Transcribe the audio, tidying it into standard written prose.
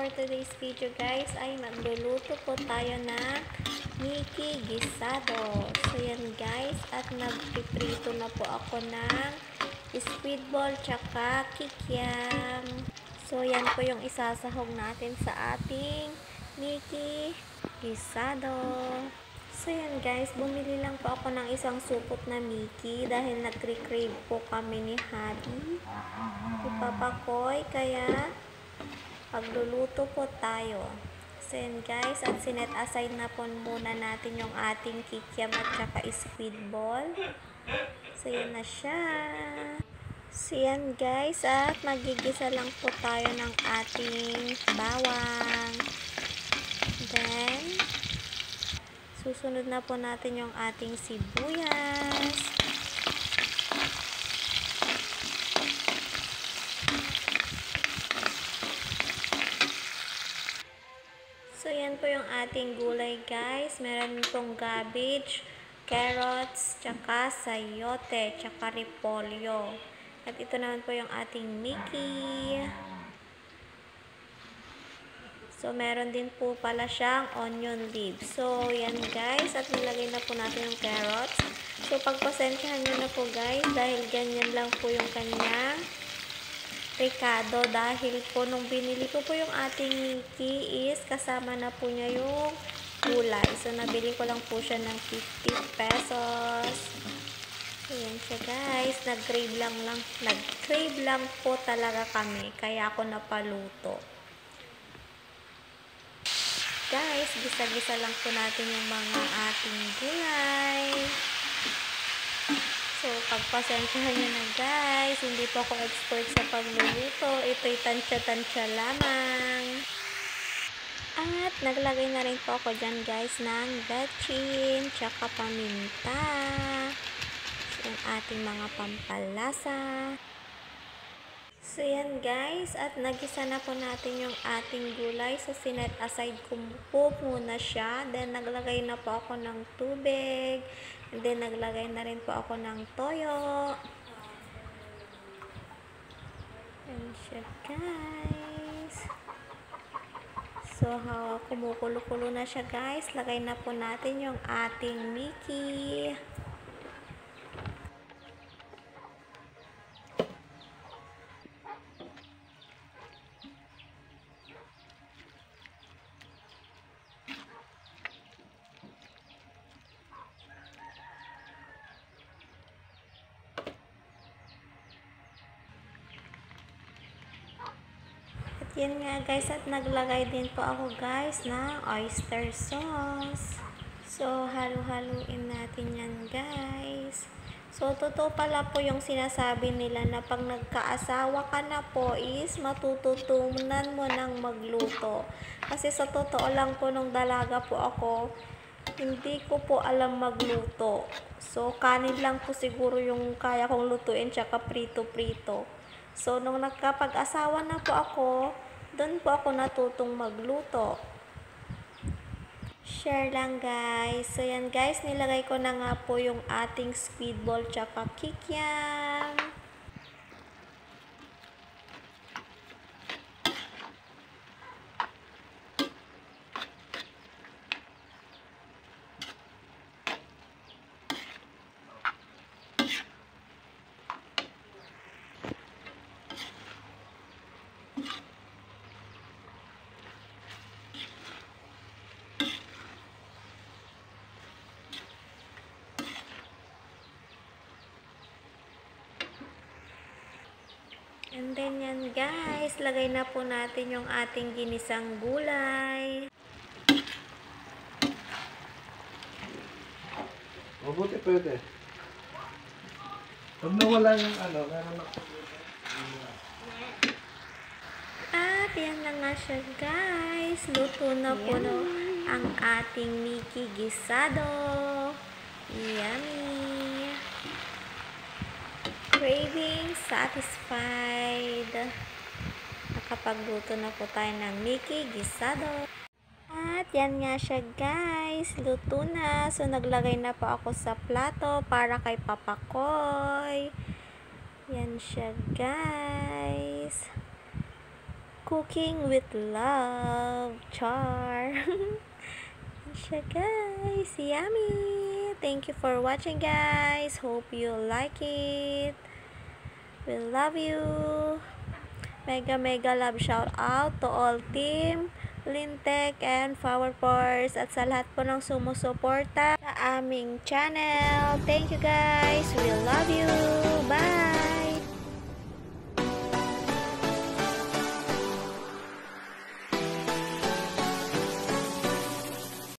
for today's video guys ay magluluto po tayo ng Mickey Gisado. So yan guys, at nagpiprito na po ako ng squid ball tsaka kikiam. So yan po yung isasahog natin sa ating Mickey Gisado. So yan guys, bumili lang po ako ng isang supot na Mickey dahil nagre-crave po kami ni Hadi, ipapakoy, kaya pagluluto po tayo. So yan guys, at sinet aside na po muna natin yung ating kikiam at saka squid ball. So yan na siya. So yan guys, at magigisa lang po tayo ng ating bawang. Then susunod na po natin yung ating sibuyas. So, yan po yung ating gulay guys. Meron pong cabbage, carrots, tsaka sayote, tsaka repolyo. At ito naman po yung ating Mickey. So, meron din po pala siyang onion leaves. So, yan guys. At nilagay na po natin yung carrots. So, pagpasensyahan nyo na po guys. Dahil ganyan lang po yung kanyang Ricardo, dahil po nung binili ko po yung ating Mickey is kasama na po niya yung gulay. So, nabili ko lang po siya ng 50 pesos. Ayan siya guys. Nag-crave lang po talaga kami. Kaya ako napaluto. Guys, gisa-gisa lang po natin yung mga ating gulay. So, pagpasensyahan nyo na guys, hindi po ako expert sa pagluluto. Ito'y tansya-tansya lamang. At naglagay na rin po ako dyan guys ng betchin, tsaka paminta. So, yung ating mga pampalasa. So, yan guys, at nagisa na po natin yung ating gulay. So, sinet aside ko po muna siya. Then, naglagay na po ako ng tubig. And then, naglagay na rin po ako ng toyo. Yan siya guys. So, kumukulo-kulo na siya guys. Lagay na po natin yung ating Mickey. Yan nga guys, at naglagay din po ako guys ng oyster sauce. So, halo-haluin natin yan guys. So, totoo pala po yung sinasabi nila na pag nagkaasawa ka na po is matututunan mo ng magluto. Kasi sa totoo lang po nung dalaga po ako, hindi ko po alam magluto. So, kanin lang po siguro yung kaya kong lutuin, tsaka prito-prito. So, nung nagkapag-asawa na po ako, doon po ako natutong magluto. Share lang guys. So yan guys, nilagay ko na nga po yung ating squid ball tsaka kikiam. And then yan guys, lagay na po natin yung ating ginisang gulay. Mabuti pwede. Pag nawala yung meron ako. At yan na nga siya guys. Luto na po no, ang ating Mickey Gisado. Yummy! Craving satisfied. Nakapagluto na po tayo ng Mickey Gisado. At yan nga siya guys, luto na. So naglagay na po ako sa plato para kay Papakoy. Yan siya guys. Cooking with love. Char. Siya guys. Yummy. Thank you for watching guys. Hope you like it. We love you. Mega love shout out to all team Lintec and Power Force at sa lahat po ng sumusuporta sa aming channel. Thank you guys. We love you. Bye.